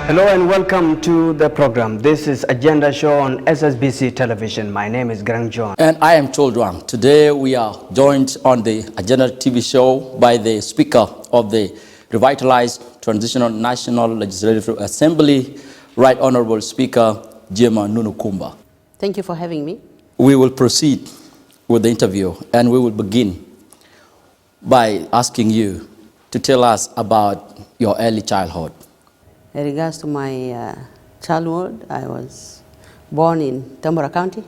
Hello and welcome to the program. This is Agenda Show on SSBC Television. My name is Grang John. And I am Chol Duang. Today we are joined on the Agenda TV show by the Speaker of the Revitalized Transitional National Legislative Assembly, Right Honorable Speaker Jema Nunukumba. Thank you for having me. We will proceed with the interview, and we will begin by asking you to tell us about your early childhood. In regards to my childhood, I was born in Tambora County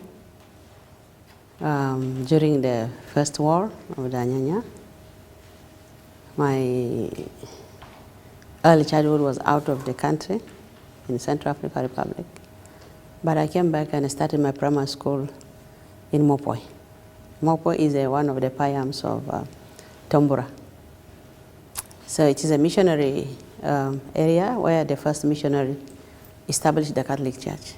during the First War of the Anyanya. My early childhood was out of the country in Central African Republic, but I came back and started my primary school in Mopoi. Mopoi is one of the payams of Tambora. So it is a missionary area where the first missionary established the Catholic Church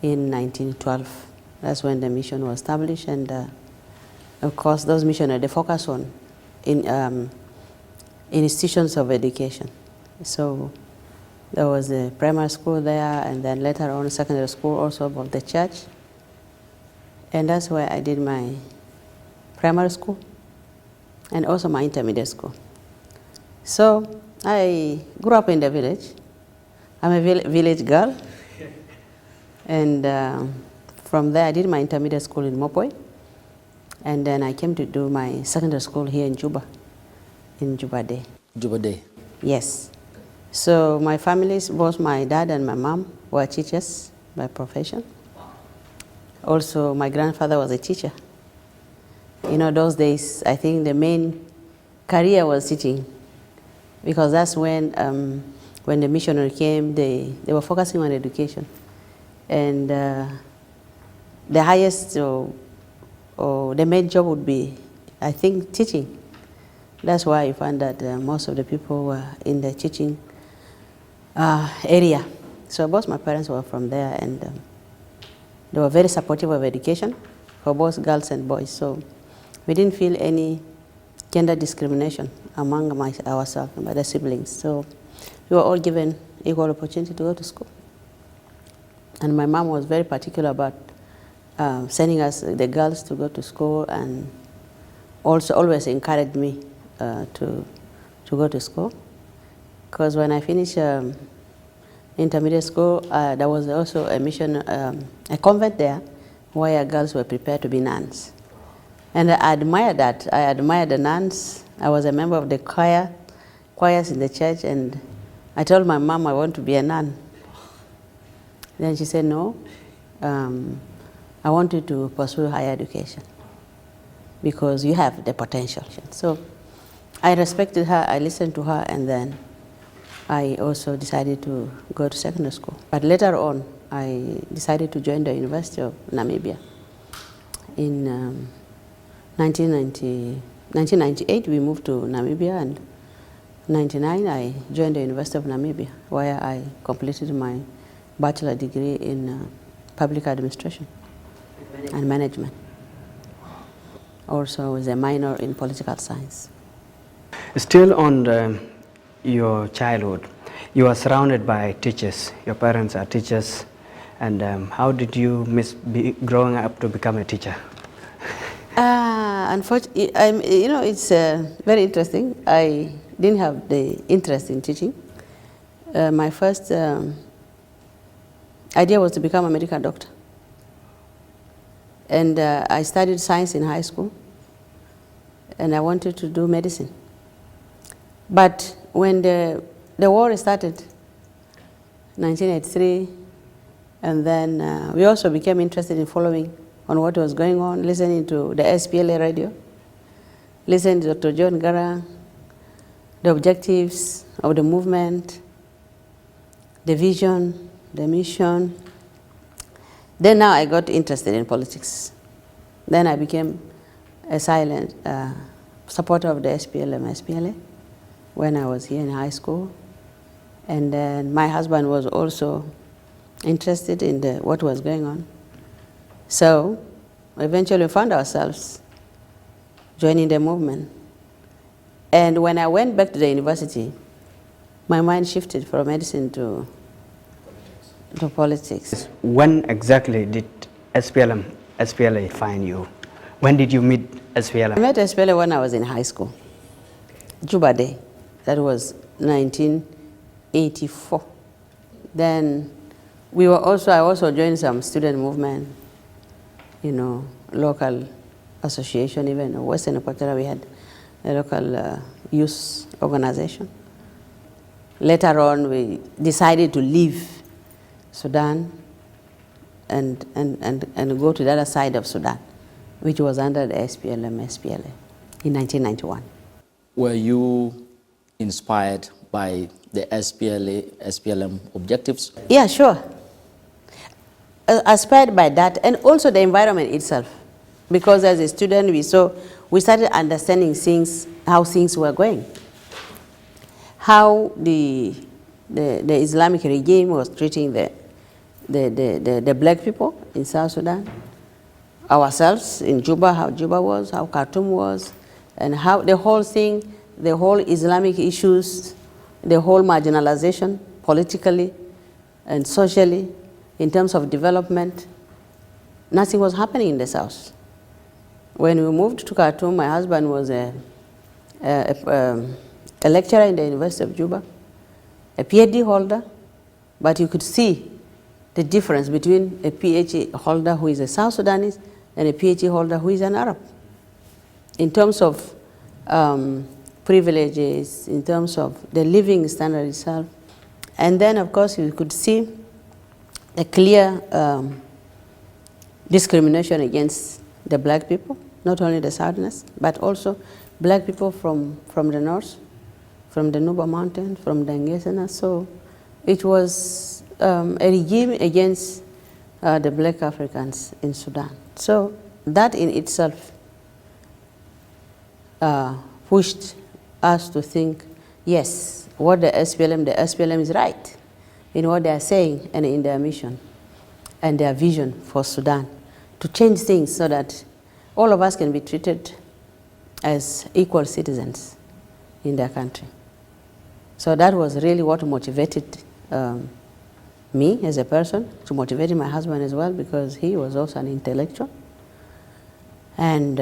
in 1912. That's when the mission was established, and of course those missionaries, they focus on institutions of education. So there was a primary school there, and then later on secondary school also of the church, and that's where I did my primary school and also my intermediate school. So I grew up in the village. I'm a village girl. And from there I did my intermediate school in Mopoi. And then I came to do my secondary school here in Juba Day. Juba Day? Yes. So my families, both my dad and my mom were teachers by profession. Also my grandfather was a teacher. You know, those days I think the main career was teaching, because that's when the missionary came, they were focusing on education. And the highest or the main job would be, I think, teaching. That's why I found that most of the people were in the teaching area. So both my parents were from there, and they were very supportive of education for both girls and boys. So we didn't feel any gender discrimination among ourselves and my siblings. So we were all given equal opportunity to go to school. And my mom was very particular about sending us, the girls, to go to school, and also always encouraged me to go to school. Because when I finished intermediate school, there was also a mission, a convent there, where girls were prepared to be nuns. And I admired that. I admired the nuns. I was a member of the choirs in the church, and I told my mom I want to be a nun. Then she said, no, I want you to pursue higher education because you have the potential. So I respected her, I listened to her, and then I also decided to go to secondary school. But later on, I decided to join the University of Namibia. In 1998, we moved to Namibia, and in 1999, I joined the University of Namibia, where I completed my bachelor degree in public administration and management. Also with a minor in political science. Still on your childhood, you are surrounded by teachers. Your parents are teachers. And how did you miss growing up to become a teacher? Unfortunately, you know, it's very interesting. I didn't have the interest in teaching. My first idea was to become a medical doctor. And I studied science in high school, and I wanted to do medicine. But when the war started, 1983, and then we also became interested in following on what was going on, listening to the SPLA radio, listening to Dr. John Garang, the objectives of the movement, the vision, the mission. Then now I got interested in politics. Then I became a silent supporter of the SPLA when I was here in high school. And then my husband was also interested in what was going on. So eventually we found ourselves joining the movement. And when I went back to the university, my mind shifted from medicine to politics. When exactly did SPLA find you? When did you meet I SPLA? met SPLA when I was in high school, Juba Day. That was 1984. Then I also joined some student movement, local association, even in Western Equatorial we had a local youth organization. Later on, we decided to leave Sudan and go to the other side of Sudan, which was under the SPLA in 1991. Were you inspired by the SPLM objectives? Yeah, sure. Inspired by that, and also the environment itself. Because as a student, we started understanding how things were going. How the Islamic regime was treating the black people in South Sudan, ourselves in Juba, how Juba was, how Khartoum was, and how the whole thing, the whole Islamic issues, the whole marginalization politically and socially, in terms of development, nothing was happening in the South. When we moved to Khartoum, my husband was a lecturer in the University of Juba, a PhD holder, but you could see the difference between a PhD holder who is a South Sudanese and a PhD holder who is an Arab, in terms of privileges, in terms of the living standard itself. And then, of course, you could see a clear discrimination against the black people, not only the Southerners, but also black people from the north, from the Nuba Mountain, from the Ngesena. So it was a regime against the black Africans in Sudan. So that in itself pushed us to think, yes, what the SPLM is right in what they are saying and in their mission and their vision for Sudan, to change things so that all of us can be treated as equal citizens in their country. So that was really what motivated me as a person, to motivate my husband as well, because he was also an intellectual. And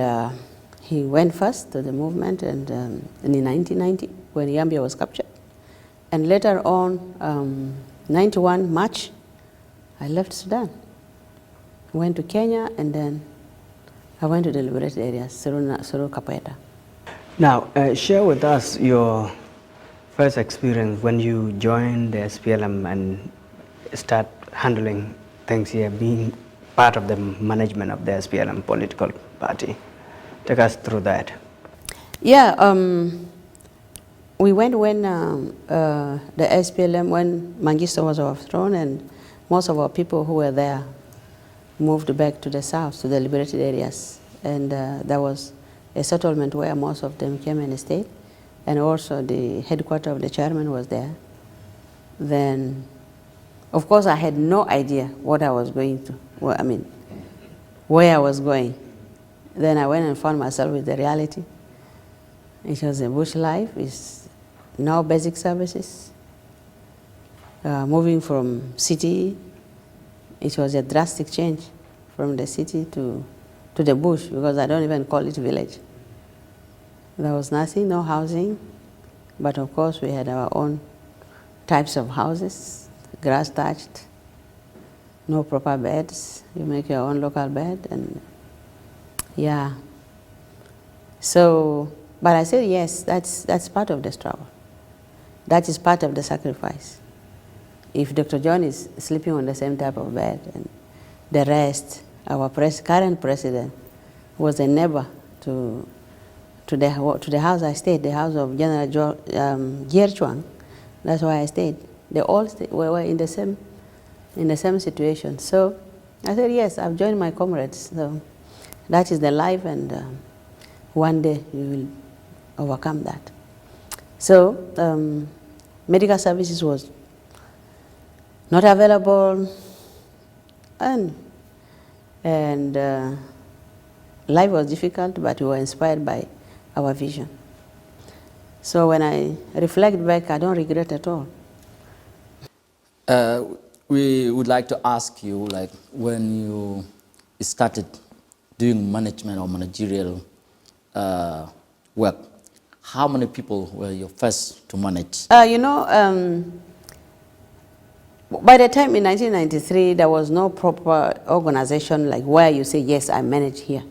he went first to the movement, and in 1990, when Yambia was captured. And later on, 91 March, I left Sudan. Went to Kenya, and then I went to the liberated areas, Suru Kapoeta. Now, share with us your first experience when you joined the SPLM and start handling things here, being part of the management of the SPLM political party. Take us through that. Yeah, we went when the SPLM, when Mengistu was overthrown, and most of our people who were there moved back to the south, to the liberated areas. And there was a settlement where most of them came and stayed. And also the headquarters of the chairman was there. Then, of course, I had no idea what I was going to, where I was going. Then I went and found myself with the reality. It was a bush life, it's now basic services. Moving from city, it was a drastic change from the city to the bush, because I don't even call it village. There was nothing, no housing, but of course we had our own types of houses, grass thatched, no proper beds. You make your own local bed, and yeah. So, but I said yes, that's part of the struggle. That is part of the sacrifice. If Dr. John is sleeping on the same type of bed, and the rest, our current president was a neighbor to the house I stayed, the house of General Gier Chuang. That's why I stayed. They all were in the same situation. So I said, yes, I've joined my comrades. So that is the life, and one day we will overcome that. So medical services was not available, and life was difficult, but we were inspired by our vision. So when I reflect back, I don't regret at all. We would like to ask you, like, when you started doing management or managerial work, how many people were you first to manage? By the time in 1993, there was no proper organization like where you say, yes, I manage here.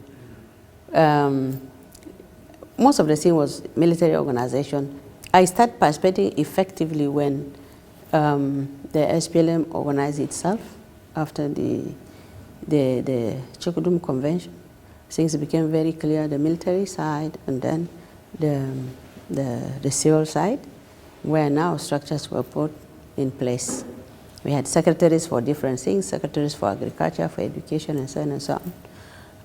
Most of the thing was military organization. I started participating effectively when the SPLM organized itself after the Chukudum Convention. Things became very clear, the military side and then the civil side, where now structures were put in place. We had secretaries for different things, secretaries for agriculture, for education, and so on and so on.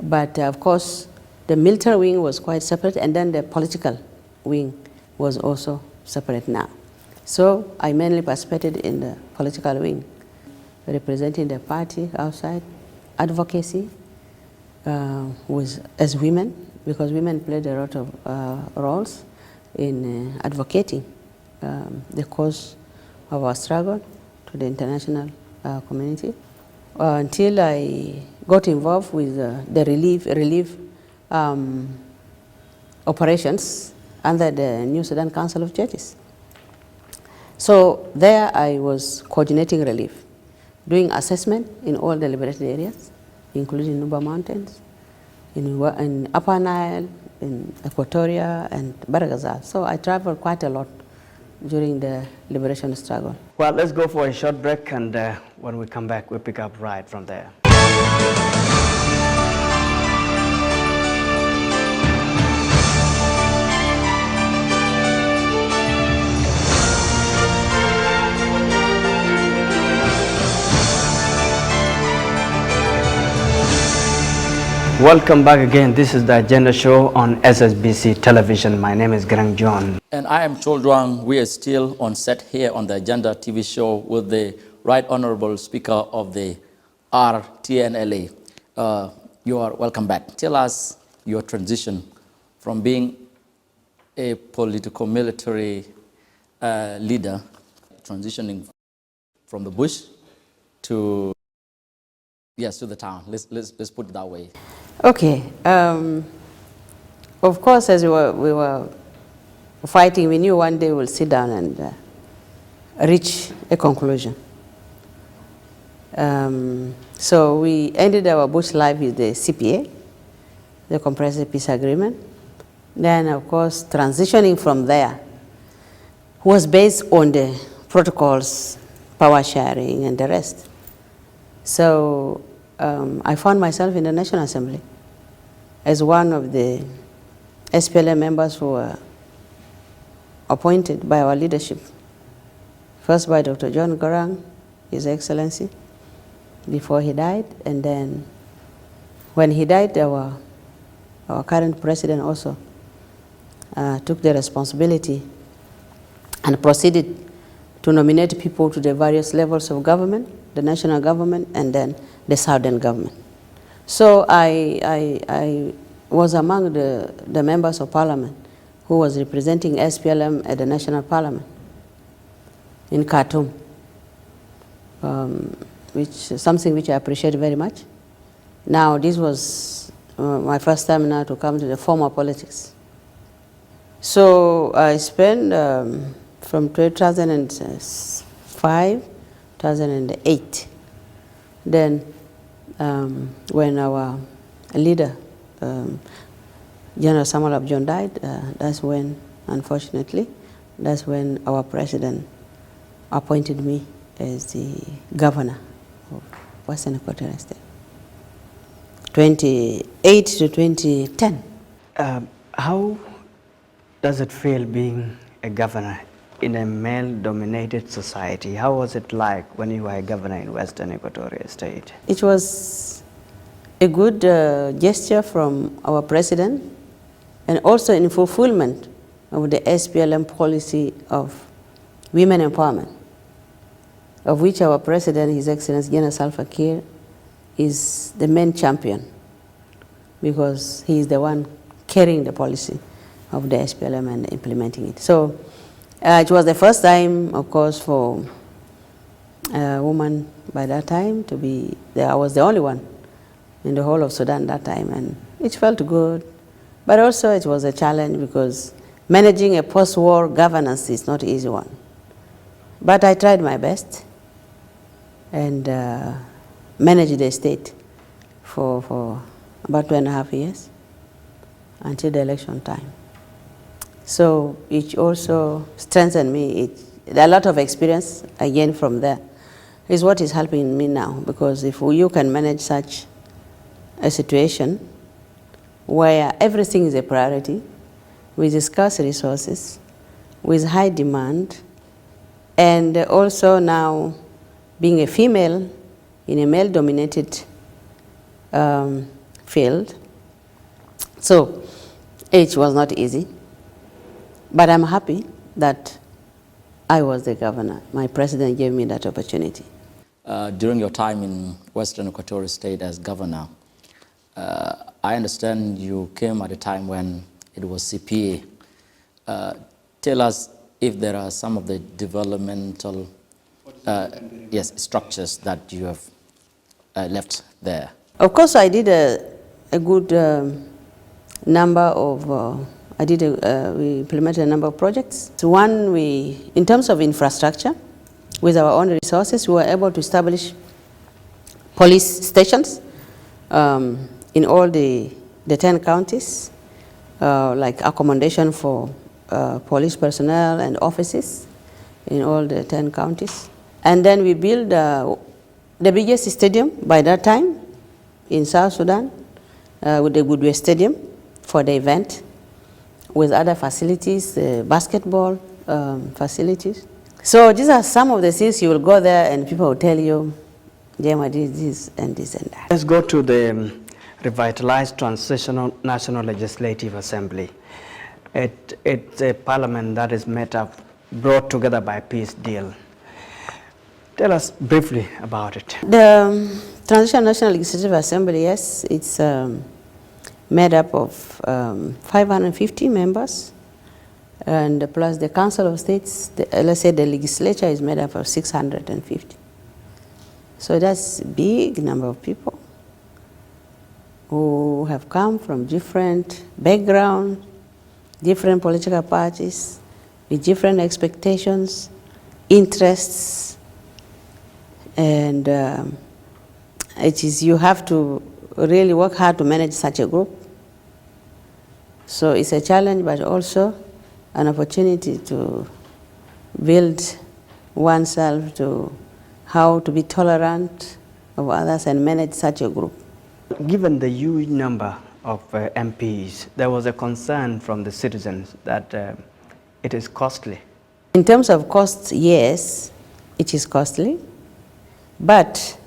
But of course, the military wing was quite separate, and then the political wing was also separate now. So I mainly participated in the political wing, representing the party outside, advocacy as women, because women played a lot of roles in advocating the cause of our struggle to the international community, until I got involved with the relief operations under the New Sudan Council of Churches. So there I was coordinating relief, doing assessment in all the liberated areas, including Nuba Mountains, in Upper Nile, in Equatoria, and Baragazal. So I traveled quite a lot during the liberation struggle. Well, let's go for a short break, and when we come back, we'll pick up right from there. Welcome back again. This is the Agenda Show on SSBC Television. My name is Grang John. And I am Chol Duang. We are still on set here on the Agenda TV show with the Right Honorable Speaker of the RTNLA. You are welcome back. Tell us your transition from being a political military leader, transitioning from the bush to, yes, to the town. Let's put it that way. Okay. Of course, as we were fighting, we knew one day we'll sit down and reach a conclusion. So we ended our bush life with the CPA, the Comprehensive Peace Agreement. Then, of course, transitioning from there was based on the protocols, power sharing, and the rest. So I found myself in the National Assembly as one of the SPLM members who were appointed by our leadership. First by Dr. John Garang, His Excellency, before he died, and then when he died, our current president also took the responsibility and proceeded to nominate people to the various levels of government, the national government, and then the southern government. So I was among the members of parliament who was representing SPLM at the national parliament in Khartoum, which is something which I appreciate very much. Now, this was my first time now to come to the formal politics. So I spent from 2005, 2008, then when our leader, General Samuel Abjon died, that's when, unfortunately, that's when our president appointed me as the governor of Western Equatorial State, 2008 to 2010. How does it feel being a governor in a male-dominated society? How was it like when you were a governor in Western Equatorial State? It was a good gesture from our president, and also in fulfillment of the SPLM policy of women empowerment, of which our president, His Excellency General Salva Kiir, is the main champion, because he is the one carrying the policy of the SPLM and implementing it. So it was the first time, of course, for a woman by that time to be there. I was the only one in the whole of Sudan that time, and it felt good. But also it was a challenge because managing a post-war governance is not an easy one. But I tried my best and managed the state for about 2.5 years until the election time. So it also strengthened me. A lot of experience again from there is what is helping me now, because if you can manage such a situation where everything is a priority, with scarce resources, with high demand, and also now being a female in a male-dominated field. So it was not easy, but I'm happy that I was the governor. My president gave me that opportunity. During your time in Western Equatorial State as governor, I understand you came at a time when it was CPA. Tell us if there are some of the developmental structures that you have left there. Of course, I did a good number of, we implemented a number of projects. So one, in terms of infrastructure, with our own resources, we were able to establish police stations in all the 10 counties, like accommodation for police personnel and offices in all the 10 counties. And then we built the biggest stadium by that time in South Sudan, with the Goodway Stadium for the event, with other facilities, basketball facilities. So these are some of the things you will go there and people will tell you, Jema did this and this and that. Let's go to the revitalized Transitional National Legislative Assembly. It's a parliament that is brought together by peace deal. Tell us briefly about it. The Transitional National Legislative Assembly, yes, it's made up of 550 members, and plus the Council of States, let's say the legislature is made up of 650. So that's a big number of people who have come from different backgrounds, different political parties, with different expectations, interests, and you have to really work hard to manage such a group. So it's a challenge, but also an opportunity to build oneself to how to be tolerant of others and manage such a group. Given the huge number of MPs, there was a concern from the citizens that it is costly. In terms of costs, yes, it is costly, but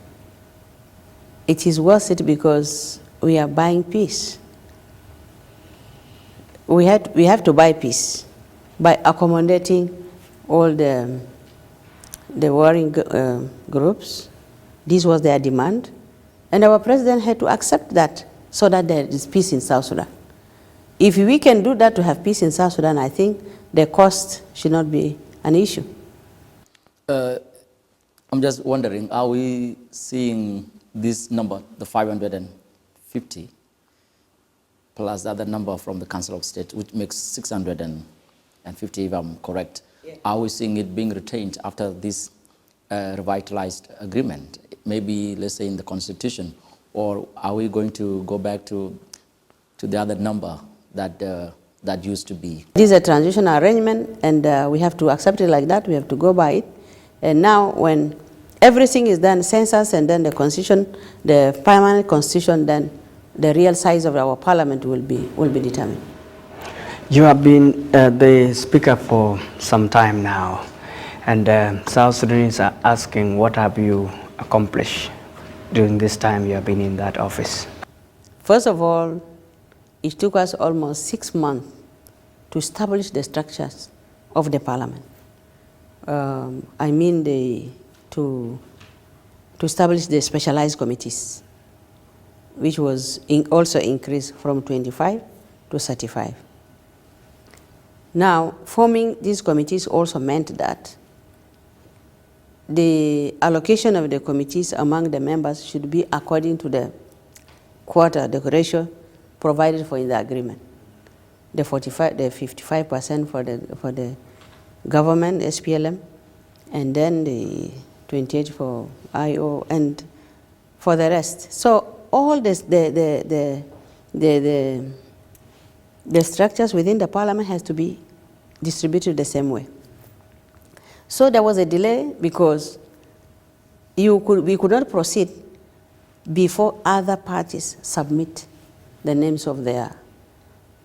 it is worth it because we are buying peace. We have to buy peace by accommodating all the warring groups. This was their demand, and our president had to accept that so that there is peace in South Sudan. If we can do that to have peace in South Sudan, I think the cost should not be an issue. I'm just wondering, are we seeing this number, the 550, plus the other number from the Council of State, which makes 650, if I'm correct? Yeah. Are we seeing it being retained after this revitalized agreement? Maybe, let's say, in the Constitution, or are we going to go back to the other number that used to be? This is a transitional arrangement, and we have to accept it like that. We have to go by it. And now, when everything is done, census and then the constitution, the permanent constitution, then the real size of our parliament will be determined. You have been the speaker for some time now, and South Sudanese are asking, what have you accomplished during this time you have been in that office? First of all, it took us almost 6 months to establish the structures of the parliament. I mean to establish the specialized committees, which was also increased from 25 to 35. Now, forming these committees also meant that the allocation of the committees among the members should be according to the quota, the ratio provided for in the agreement. The 55% for the government, SPLM, and then the 28 for IO, and for the rest. So all this, the structures within the parliament has to be distributed the same way. So there was a delay because we could not proceed before other parties submit the names of their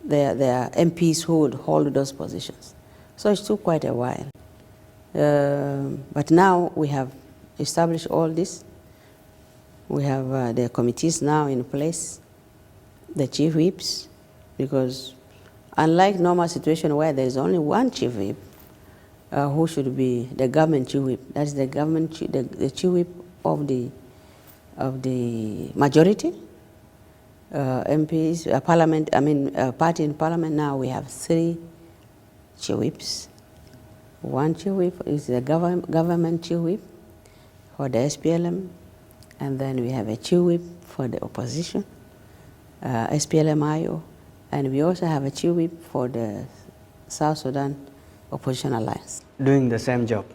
MPs who would hold those positions. So it took quite a while. But now we have established all this. We have the committees now in place, the chief whips, because unlike normal situation where there is only one chief whip, who should be the government chief whip, that is the government, the chief whip of the majority, MPs, parliament, party in parliament. Now we have 3 chief whips. One chief whip is the government chief whip for the SPLM, and then we have a chief whip for the opposition, SPLM-IO, and we also have a chief whip for the South Sudan Opposition Alliance. Doing the same job?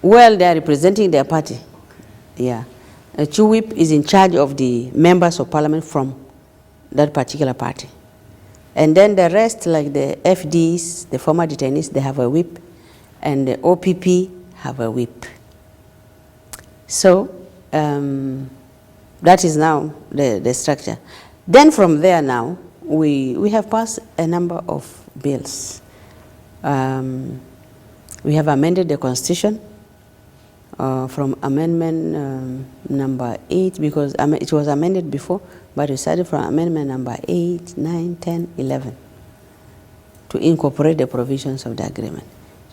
Well, they are representing their party, yeah. A chief whip is in charge of the members of parliament from that particular party. And then the rest, like the FDs, the former detainees, they have a whip, and the OPP have a whip. So that is now the structure. Then from there now, we have passed a number of bills. We have amended the Constitution from amendment number 8, because it was amended before, but we started from amendment number 8, 9, 10, 11 to incorporate the provisions of the agreement,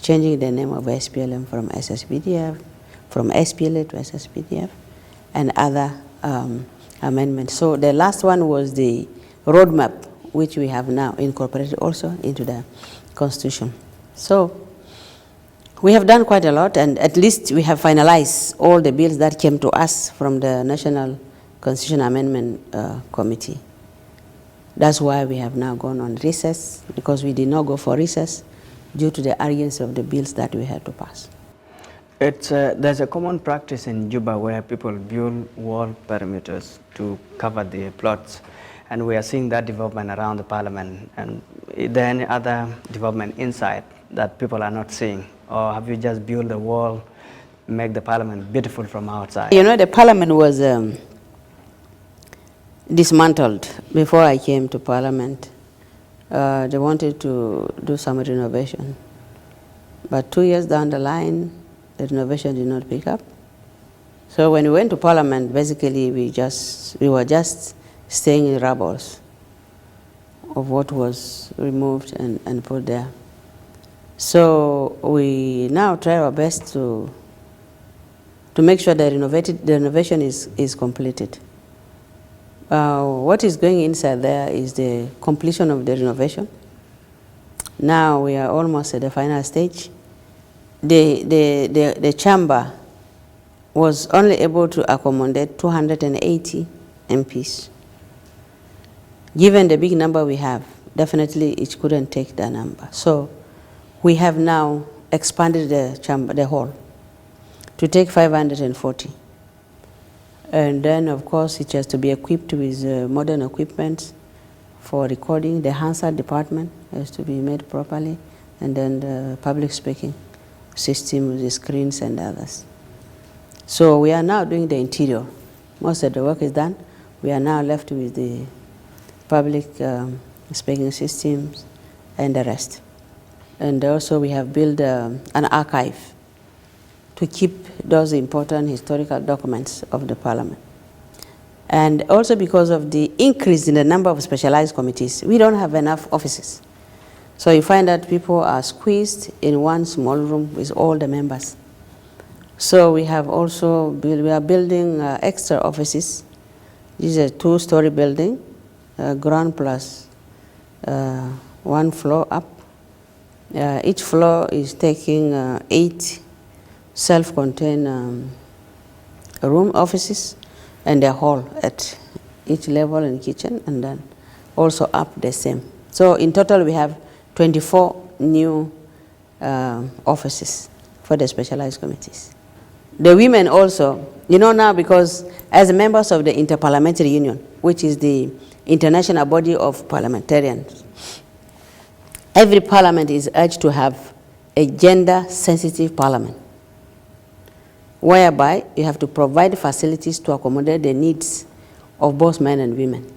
changing the name of SPLM from SSPDF, from SPLA to SSPDF, and other amendments. So the last one was the roadmap, which we have now incorporated also into the Constitution. So we have done quite a lot, and at least we have finalized all the bills that came to us from the National Constitution Amendment Committee. That's why we have now gone on recess, because we did not go for recess due to the urgency of the bills that we had to pass. There's a common practice in Juba where people build wall perimeters to cover the plots, and we are seeing that development around the parliament. And is there any other development inside that people are not seeing? Or have you just built the wall, make the parliament beautiful from outside? You know, the parliament was dismantled before I came to parliament. They wanted to do some renovation. But 2 years down the line, the renovation did not pick up. So when we went to parliament, basically we were just staying in rubbles of what was removed and put there. So we now try our best to make sure the renovation is completed. What is going inside there is the completion of the renovation. Now we are almost at the final stage. The chamber was only able to accommodate 280 MPs. Given the big number we have, definitely it couldn't take that number. So we have now expanded the chamber, the hall, to take 540. And then, of course, it has to be equipped with modern equipment for recording. The Hansard department has to be made properly, and then the public speaking system with the screens and others. So we are now doing the interior. Most of the work is done. We are now left with the public speaking systems and the rest. And also we have built an archive to keep those important historical documents of the parliament. And also because of the increase in the number of specialized committees, we don't have enough offices. So you find that people are squeezed in one small room with all the members. So we have also we are building extra offices. This is a 2-story building, ground plus 1 floor up. Each floor is taking 8 self-contained room offices and a hall at each level and kitchen, and then also up the same. So in total we have 24 new offices for the specialized committees. The women also, you know now, because as members of the Interparliamentary Union, which is the international body of parliamentarians, every parliament is urged to have a gender-sensitive parliament, whereby you have to provide facilities to accommodate the needs of both men and women,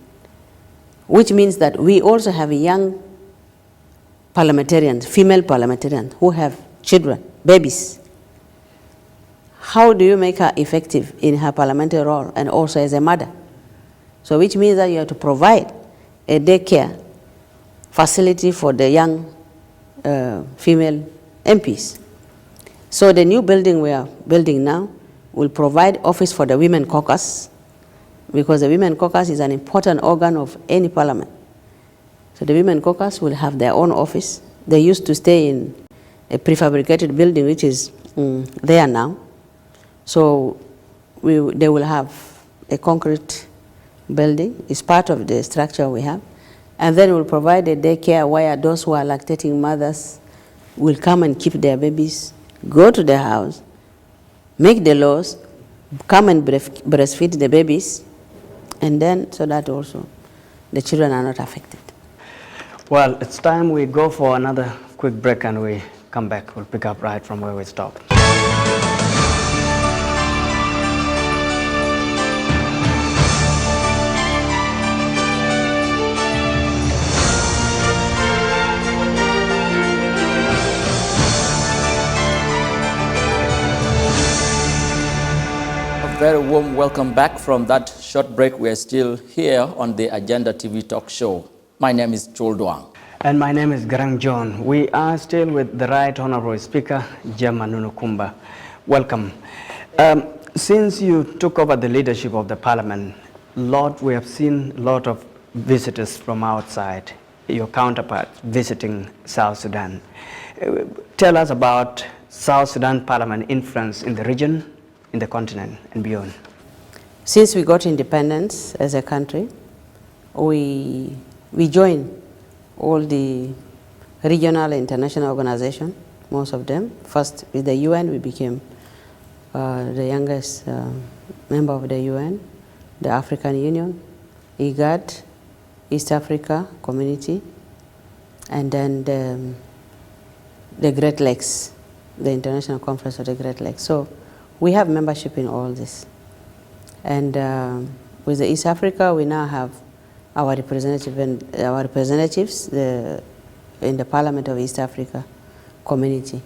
which means that we also have young parliamentarians, female parliamentarians, who have children, babies. How do you make her effective in her parliamentary role and also as a mother? So which means that you have to provide a daycare facility for the young female MPs. So the new building we are building now will provide office for the Women Caucus, because the Women Caucus is an important organ of any parliament. So the Women Caucus will have their own office. They used to stay in a prefabricated building, which is there now. So they will have a concrete building. It's part of the structure we have. And then we'll provide a daycare where those who are lactating mothers will come and keep their babies, go to their house, make the laws, come and breastfeed the babies, and then so that also the children are not affected. Well, it's time we go for another quick break and we come back. We'll pick up right from where we stopped. Very warm welcome back from that short break. We are still here on the Agenda TV talk show. My name is Chol Duang. And my name is Garang John. We are still with the Right Honorable Speaker, Gemma Nunukumba. Welcome. Since you took over the leadership of the Parliament, we have seen a lot of visitors from outside, your counterparts visiting South Sudan. Tell us about South Sudan Parliament influence in the region, in the continent and beyond. Since we got independence as a country, we joined all the regional and international organizations, most of them. First with the UN, we became the youngest member of the UN, the African Union, IGAD, East Africa Community, and then the Great Lakes, the International Conference of the Great Lakes. So we have membership in all this. And with the East Africa, we now have our representatives in the Parliament of East Africa Community.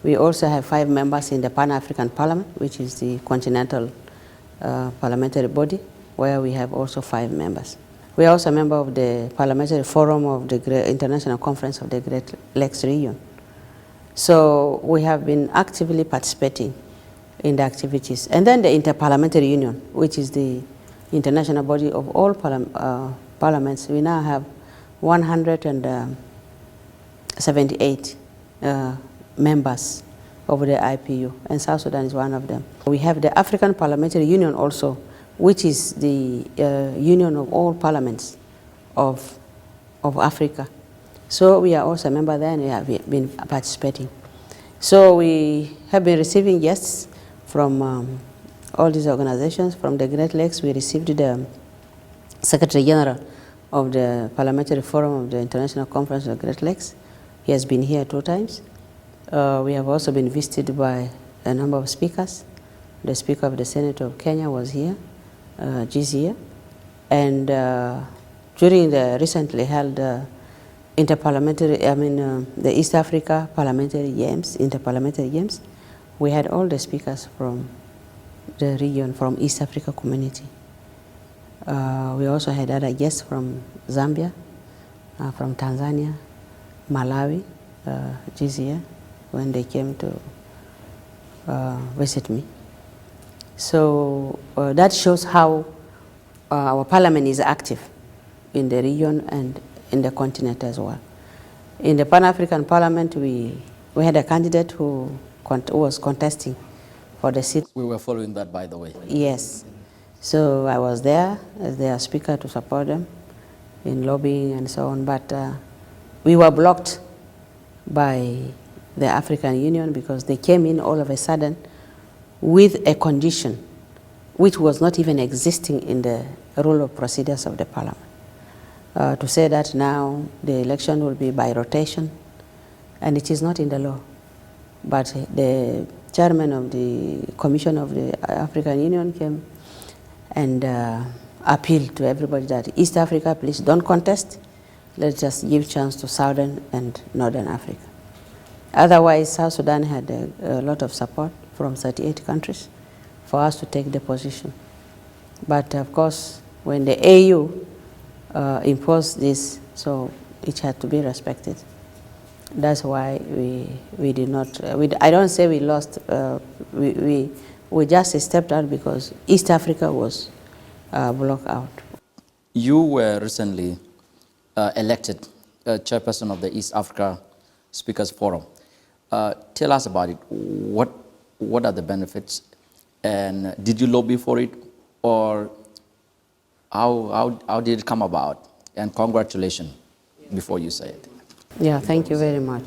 We also have 5 members in the Pan-African Parliament, which is the continental parliamentary body, where we have also 5 members. We are also a member of the Parliamentary Forum of the International Conference of the Great Lakes region. So we have been actively participating in the activities. And then the Interparliamentary Union, which is the international body of all parliaments. We now have 178 members of the IPU, and South Sudan is one of them. We have the African Parliamentary Union also, which is the union of all parliaments of Africa. So we are also a member there, and we have been participating. So we have been receiving guests from all these organizations. From the Great Lakes, we received the Secretary General of the Parliamentary Forum of the International Conference of the Great Lakes. He has been here 2 times. We have also been visited by a number of speakers. The Speaker of the Senate of Kenya was here this year. And during the recently held the East Africa Parliamentary Games, Interparliamentary Games, we had all the speakers from the region, from East Africa Community. We also had other guests from Zambia, from Tanzania, Malawi, this year, when they came to visit me. So that shows how our parliament is active in the region and in the continent as well. In the Pan-African Parliament, we had a candidate who was contesting for the seat. We were following that, by the way. Yes. So I was there as their speaker to support them in lobbying and so on, but we were blocked by the African Union because they came in all of a sudden with a condition which was not even existing in the rule of procedures of the parliament. To say that now the election will be by rotation, and it is not in the law. But the chairman of the Commission of the African Union came and appealed to everybody that East Africa, please don't contest. Let's just give chance to Southern and Northern Africa. Otherwise, South Sudan had a lot of support from 38 countries for us to take the position. But of course, when the AU imposed this, so it had to be respected. That's why we did not, I don't say we lost, we just stepped out because East Africa was blocked out. You were recently elected chairperson of the East Africa Speakers Forum. Tell us about it. What are the benefits? And did you lobby for it? Or how did it come about? And congratulations before you say it. Yeah, thank you very much.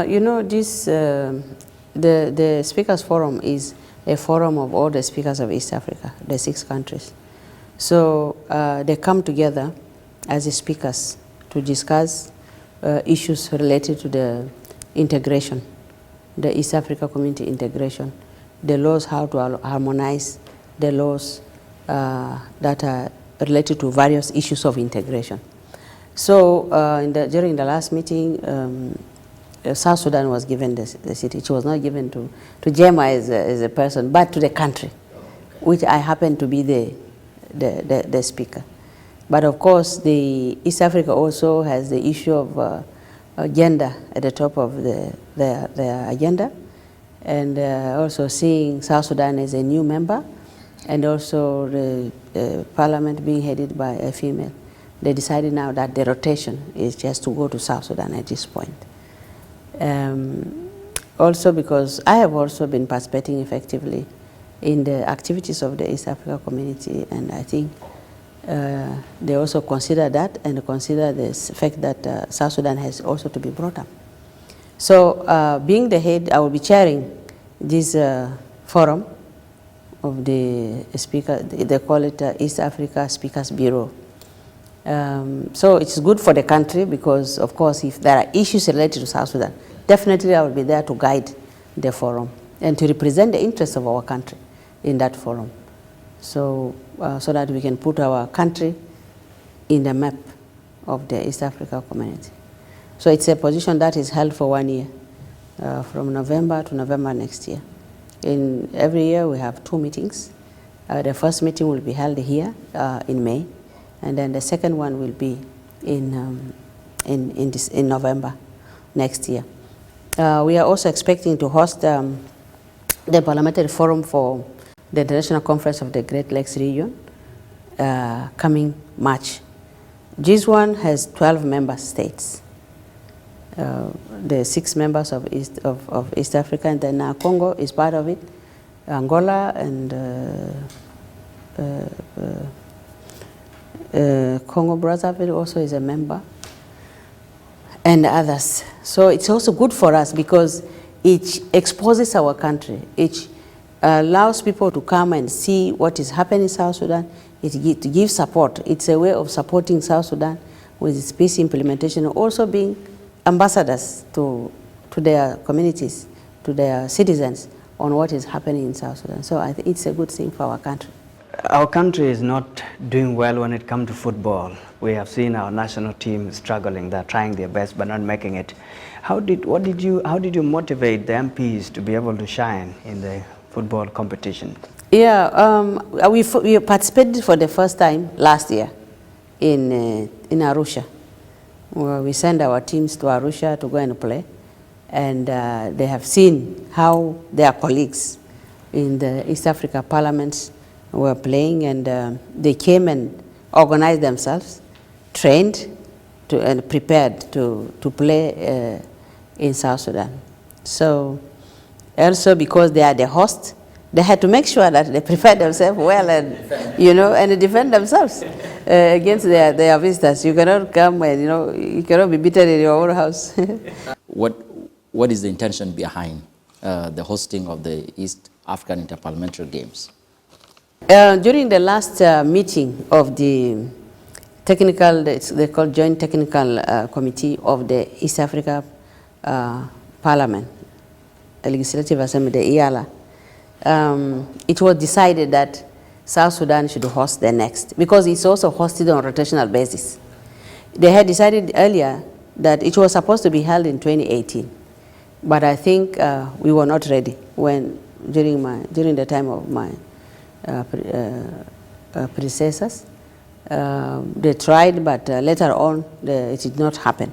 You know, this, the Speakers Forum is a forum of all the speakers of East Africa, the 6 countries. So they come together as the speakers to discuss issues related to the integration, the East Africa community integration, the laws, how to harmonize the laws that are related to various issues of integration. So during the last meeting, South Sudan was given the seat. It was not given to Jema as a person, but to the country, which I happen to be the speaker. But of course, the East Africa also has the issue of gender at the top of their agenda, and also seeing South Sudan as a new member, and also the parliament being headed by a female. They decided now that the rotation is just to go to South Sudan at this point. Also because I have also been participating effectively in the activities of the East Africa community, and I think they also consider that and consider the fact that South Sudan has also to be brought up. So being the head, I will be chairing this forum of the speaker, they call it East Africa Speakers Bureau. So it's good for the country because, of course, if there are issues related to South Sudan, definitely I will be there to guide the forum and to represent the interests of our country in that forum. So, so that we can put our country in the map of the East Africa community. So it's a position that is held for 1 year, from November to November next year. In every year we have 2 meetings. The first meeting will be held here in May, and then the second one will be in November next year. We are also expecting to host the Parliamentary Forum for the International Conference of the Great Lakes Region coming March. This one has 12 member states. The 6 members of East Africa, and then Congo is part of it, Angola and Congo Brazzaville also is a member, and others. So it's also good for us because it exposes our country. It allows people to come and see what is happening in South Sudan. It gives support. It's a way of supporting South Sudan with its peace implementation, also being ambassadors to their communities, to their citizens on what is happening in South Sudan. So I think it's a good thing for our country. Our country is not doing well when it comes to football. We have seen our national team struggling. They're trying their best but not making it. How did you motivate the MPs to be able to shine in the football competition? Yeah, we participated for the first time last year in Arusha. We sent our teams to Arusha to go and play, and they have seen how their colleagues in the East Africa parliaments were playing, and they came and organized themselves, trained and prepared to play in South Sudan. So also because they are the host, they had to make sure that they prepare themselves well and and defend themselves against their visitors. You cannot come and you cannot be beaten in your own house. What is the intention behind the hosting of the East African Interparliamentary Games? During the last meeting of the technical, they call Joint Technical Committee of the East Africa Parliament, Legislative Assembly, the EALA, it was decided that South Sudan should host the next, because it's also hosted on a rotational basis. They had decided earlier that it was supposed to be held in 2018, but I think we were not ready during the time of my predecessors. They tried, but later on it did not happen.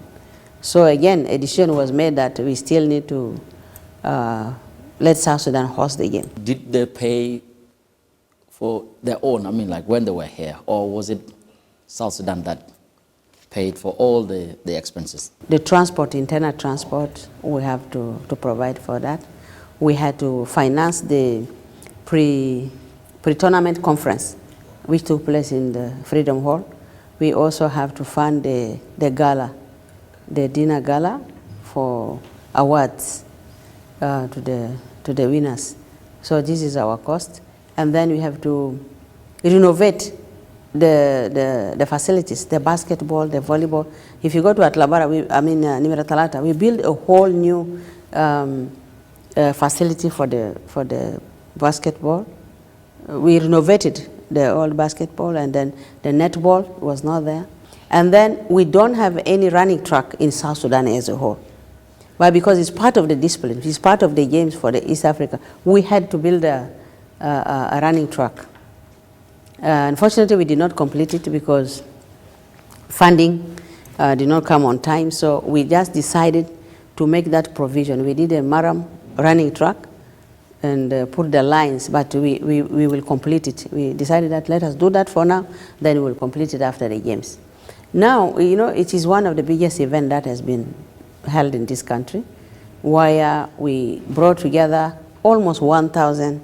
So again, a decision was made that we still need to let South Sudan host the game. Did they pay for their own, I mean, like when they were here, or was it South Sudan that paid for all the expenses? The transport, internal transport, we have to provide for that. We had to finance the pre-tournament conference, which took place in the Freedom Hall. We also have to fund the gala, the dinner gala for awards to the winners. So this is our cost. And then we have to renovate the facilities, the basketball, the volleyball. If you go to Atlabara, Nimera Talata, we built a whole new facility for the basketball. We renovated the old basketball, and then the netball was not there. And then we don't have any running track in South Sudan as a whole. But because it's part of the discipline, it's part of the games for the East Africa, we had to build a running track. Unfortunately, we did not complete it because funding did not come on time, so we just decided to make that provision. We did a Maram running track and put the lines, but we will complete it. We decided that let us do that for now, then we will complete it after the games. Now, it is one of the biggest events that has been held in this country, where we brought together almost 1,000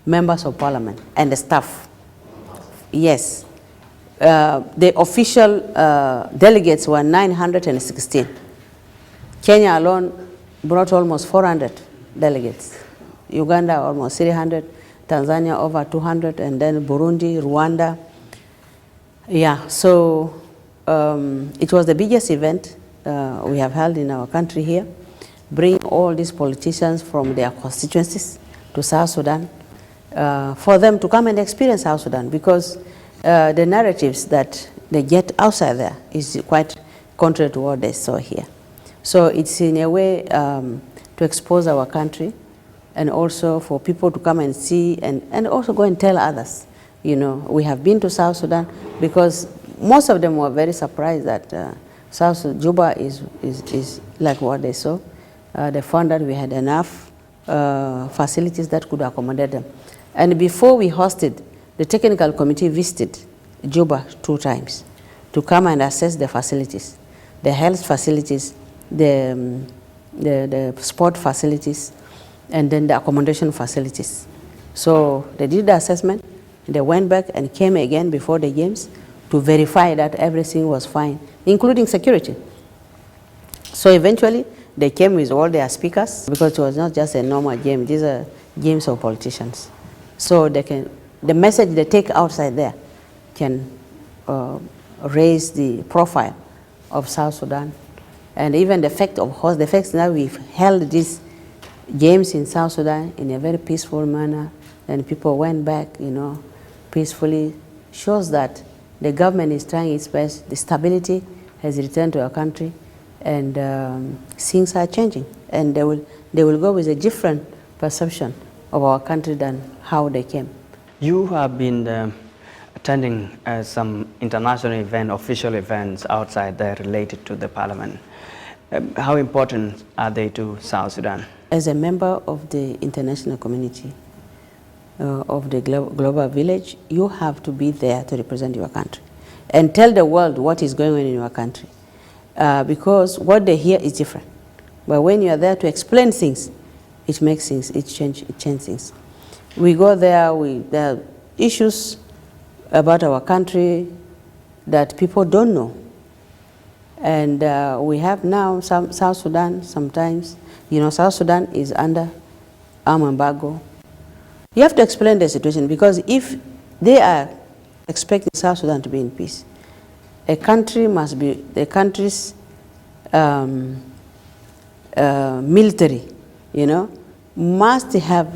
members of parliament and the staff. Yes. The official delegates were 916. Kenya alone brought almost 400 delegates. Uganda almost 300, Tanzania over 200, and then Burundi, Rwanda. Yeah, so it was the biggest event we have held in our country here, bring all these politicians from their constituencies to South Sudan, for them to come and experience South Sudan, because the narratives that they get outside there is quite contrary to what they saw here. So it's in a way to expose our country, and also for people to come and see and also go and tell others. We have been to South Sudan, because most of them were very surprised that Juba is like what they saw. They found that we had enough facilities that could accommodate them. And before we hosted, the technical committee visited Juba 2 times to come and assess the facilities, the health facilities, the sport facilities, and then the accommodation facilities. So they did the assessment, they went back and came again before the games to verify that everything was fine, including security. So eventually, they came with all their speakers, because it was not just a normal game, these are games of politicians. So the message they take outside there can raise the profile of South Sudan. And even the fact that we've held these games in South Sudan in a very peaceful manner, and people went back, peacefully, shows that the government is trying its best. The stability has returned to our country, and things are changing, and they will go with a different perception of our country than how they came. You have been attending some international official events outside there related to the parliament. How important are they to South Sudan? As a member of the international community of the global village, you have to be there to represent your country and tell the world what is going on in your country. because what they hear is different. But when you are there to explain things, it makes things, it changes things. We go there, there are issues about our country that people don't know. And we have now South Sudan sometimes, South Sudan is under arm embargo. You have to explain the situation, because if they are expecting South Sudan to be in peace, a country must be, the country's military, must have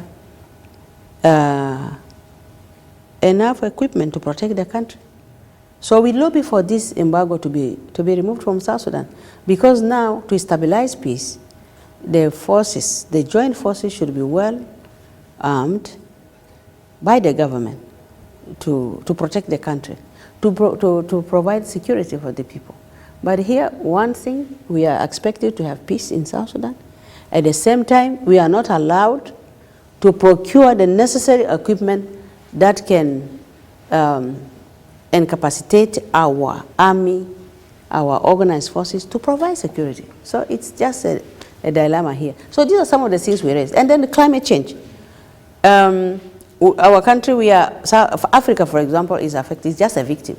enough equipment to protect the country. So we lobby for this embargo to be removed from South Sudan, because now to stabilize peace, the forces, the joint forces should be well armed by the government to protect the country, to provide security for the people. But here, one thing, we are expected to have peace in South Sudan. At the same time, we are not allowed to procure the necessary equipment that can incapacitate our army, our organized forces to provide security. So it's just a dilemma here. So these are some of the things we raised. And then the climate change. Our country, Africa, for example, is affected, is just a victim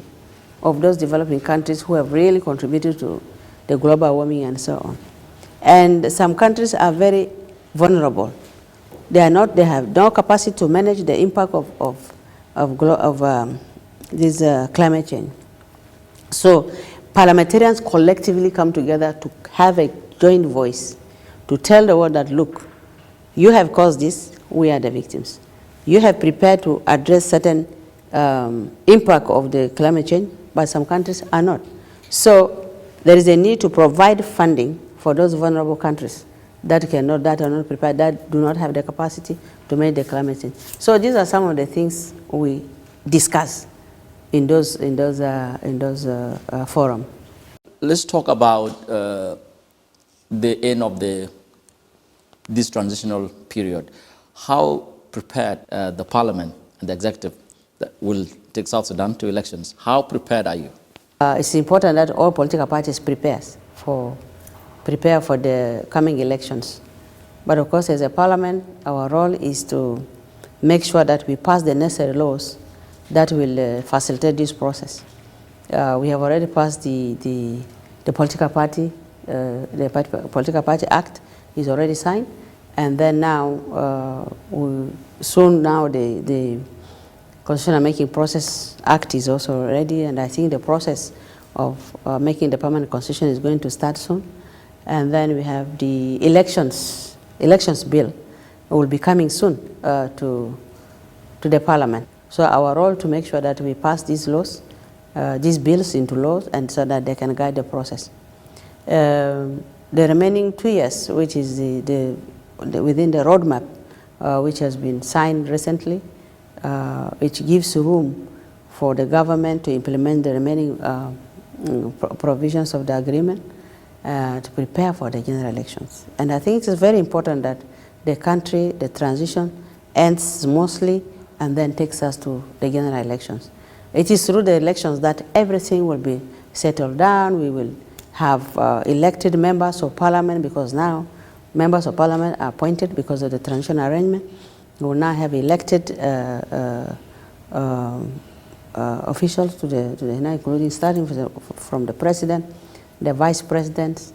of those developing countries who have really contributed to the global warming and so on. And some countries are very vulnerable. They have no capacity to manage the impact of this climate change. So parliamentarians collectively come together to have a joint voice to tell the world that, look, you have caused this, we are the victims. You have prepared to address certain impact of the climate change, but some countries are not. So there is a need to provide funding for those vulnerable countries that are not prepared, that do not have the capacity to manage the climate change. So these are some of the things we discuss in those forums. Let's talk about the end of this transitional period. How prepared the parliament and the executive that will take South Sudan to elections, how prepared are you? It's important that all political parties prepare for the coming elections. But of course, as a parliament, our role is to make sure that we pass the necessary laws that will facilitate this process. We have already passed the political party, Political Party Act is already signed, and then now, soon now the Constitutional Making Process Act is also ready, and I think the process of making the permanent constitution is going to start soon. And then we have the elections bill will be coming soon to the parliament. So our role to make sure that we pass these laws, these bills into laws, and so that they can guide the process. The remaining 2 years, which is within the roadmap, which has been signed recently, which gives room for the government to implement the remaining provisions of the agreement to prepare for the general elections. And I think it is very important that the country, the transition, ends smoothly and then takes us to the general elections. It is through the elections that everything will be settled down. We will have elected members of parliament, because now members of parliament are appointed because of the transitional arrangement. We will now have elected officials to the United, including starting from the president, the vice president,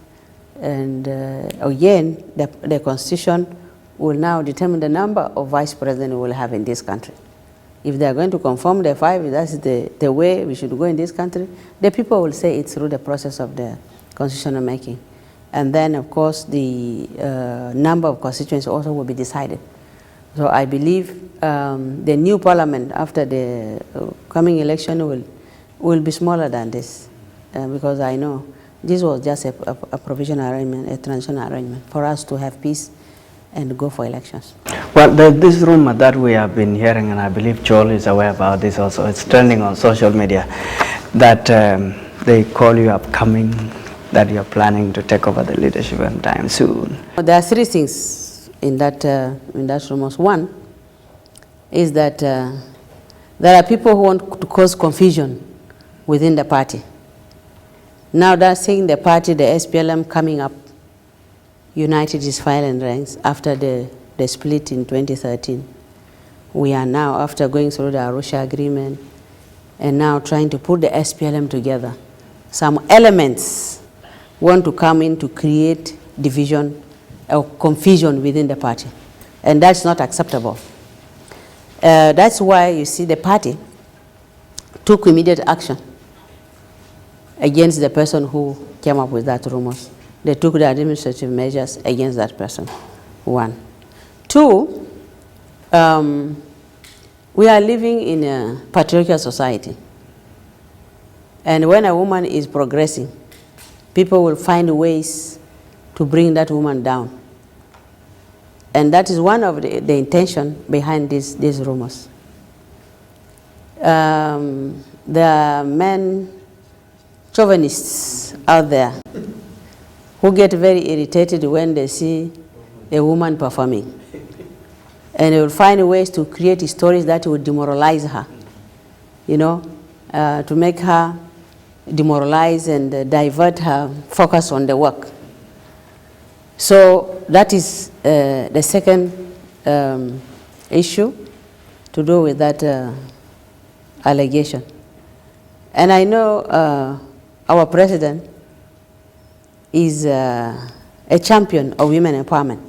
and again, the constitution will now determine the number of vice presidents we will have in this country. If they are going to conform the 5, that's the way we should go in this country, the people will say it's through the process of the constitutional making. And then, of course, the number of constituents also will be decided. So I believe the new parliament after the coming election will be smaller than this, because I know this was just a provisional arrangement, a transitional arrangement for us to have peace and go for elections. Well, this rumor that we have been hearing, and I believe Joel is aware about this also, it's trending on social media, that they call you upcoming, that you're planning to take over the leadership anytime soon. There are 3 things in that rumors. One is that there are people who want to cause confusion within the party. Now that's seeing the party, the SPLM, coming up, united its violent ranks after the split in 2013. We are now, after going through the Arusha Agreement, and now trying to put the SPLM together. Some elements want to come in to create division or confusion within the party, and that's not acceptable. That's why you see the party took immediate action against the person who came up with that rumors. They took the administrative measures against that person, one. Two, we are living in a patriarchal society. And when a woman is progressing, people will find ways to bring that woman down. And that is one of the intention behind these rumors. There are men, chauvinists out there, who get very irritated when they see a woman performing. And they will find ways to create stories that will demoralize her, you know, to make her demoralize and divert her focus on the work. So that is the second issue to do with that allegation. And I know our president is a champion of women empowerment.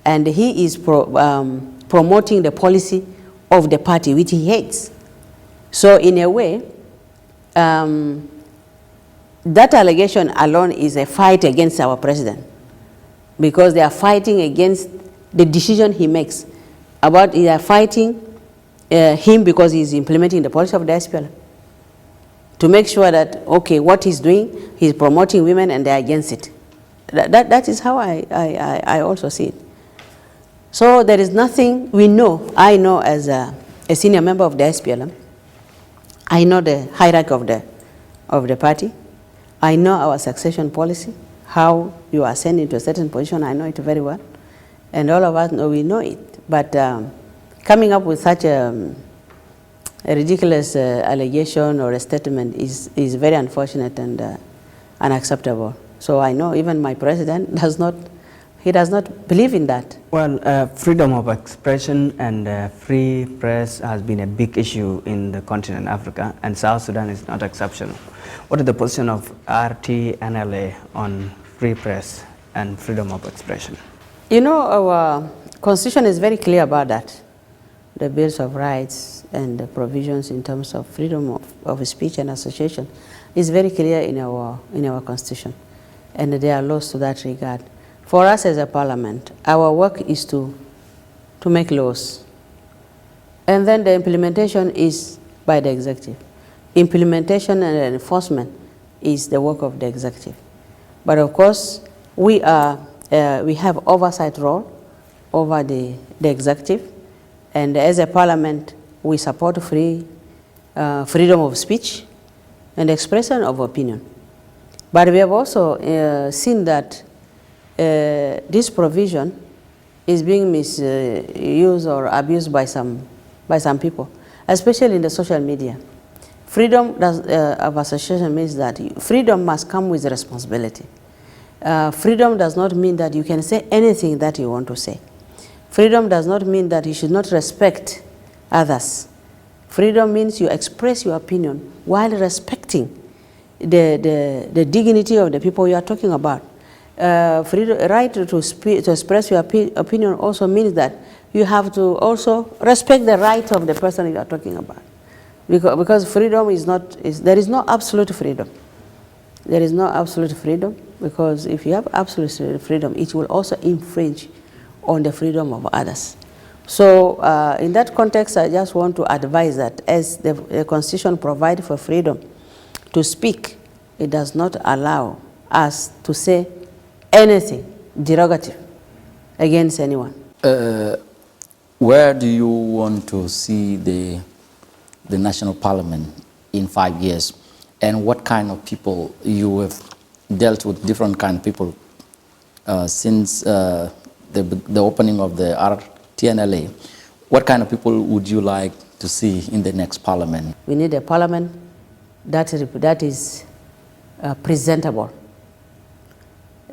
And he is promoting the policy of the party, which he hates. So in a way, that allegation alone is a fight against our president, because they are fighting against the decision he makes. They are fighting him because he's implementing the policy of the SPLM, to make sure that, okay, what he's doing, he's promoting women and they're against it. That is how I also see it. So there is nothing we know. I know as a senior member of the SPLM, I know the hierarchy of the party. I know our succession policy, how you are sent into a certain position. I know it very well. And all of us know, we know it. But coming up with such a ridiculous allegation or a statement is very unfortunate and unacceptable. So I know even my president does not believe in that. Well, freedom of expression and free press has been a big issue in the continent Africa, and South Sudan is not exceptional. What is the position of RTNLA on free press and freedom of expression? You know, our constitution is very clear about that. The Bills of Rights and the provisions in terms of freedom of speech and association is very clear in our constitution, and there are laws to that regard. For us as a parliament, our work is to make laws, and then the implementation is by the executive. Implementation and enforcement is the work of the executive. But of course, we have oversight role over the executive, and as a parliament, we support freedom of speech and expression of opinion. But we have also seen that this provision is being misused or abused by some people, especially in the social media. Freedom of association means that freedom must come with responsibility. Freedom does not mean that you can say anything that you want to say. Freedom does not mean that you should not respect others. Freedom means you express your opinion while respecting the dignity of the people you are talking about. Right to express your opinion also means that you have to also respect the right of the person you are talking about. Because freedom there is no absolute freedom. There is no absolute freedom, because if you have absolute freedom, it will also infringe on the freedom of others. So in that context, I just want to advise that as the Constitution provides for freedom to speak, it does not allow us to say anything derogative against anyone. Where do you want to see the national parliament in 5 years? And what kind of people you have dealt with? Different kind of people since the opening of the RTNLA. What kind of people would you like to see in the next parliament? We need a parliament that is presentable.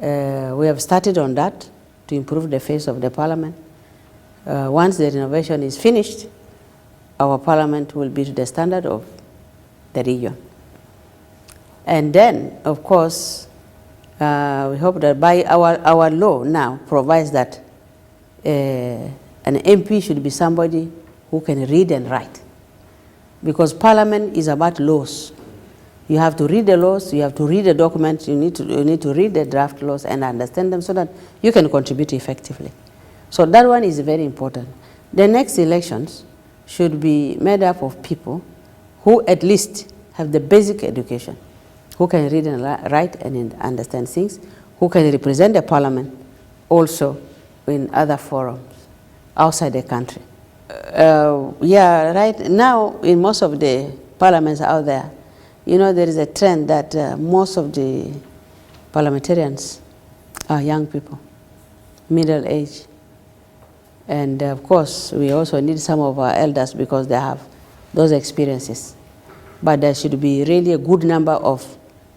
We have started on that to improve the face of the parliament. Once the renovation is finished, our parliament will be to the standard of the region. And then, of course, we hope that by our law now provides that an MP should be somebody who can read and write. Because parliament is about laws. You have to read the laws, you have to read the documents, you need to read the draft laws and understand them so that you can contribute effectively. So that one is very important. The next elections should be made up of people who at least have the basic education, who can read and write and understand things, who can represent the parliament also in other forums outside the country. Yeah, right now in most of the parliaments out there, you know, there is a trend that most of the parliamentarians are young people, middle age. And of course, we also need some of our elders because they have those experiences. But there should be really a good number of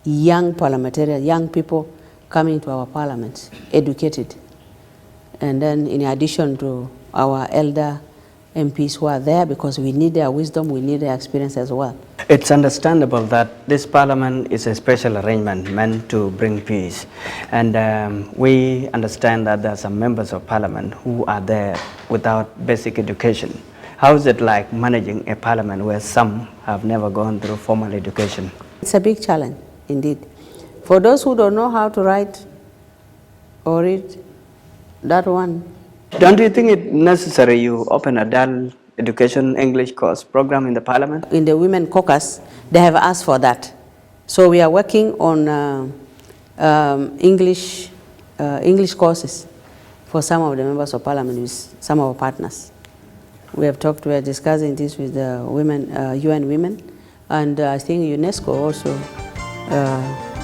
young parliamentarians, young people coming to our parliaments, educated. And then in addition to our elder MPs who are there, because we need their wisdom, we need their experience as well. It's understandable that this parliament is a special arrangement meant to bring peace. And we understand that there are some members of parliament who are there without basic education. How is it like managing a parliament where some have never gone through formal education? It's a big challenge, indeed. For those who don't know how to write or read, that one. Don't you think it necessary you open adult education English course program in the parliament? In the Women Caucus, they have asked for that. So we are working on English courses for some of the members of parliament with some of our partners. We are discussing this with the women, UN Women, and I think UNESCO also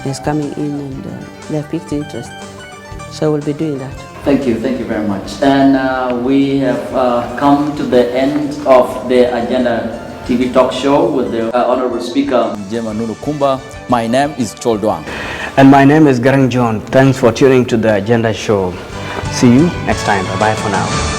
is coming in and they have piqued interest. So we'll be doing that. Thank you very much. And we have come to the end of the Agenda TV talk show with the Honorable Speaker, Jema Nunu Kumba. My name is Chol Duang. And my name is Garang John. Thanks for tuning to the Agenda show. See you next time. Bye-bye for now.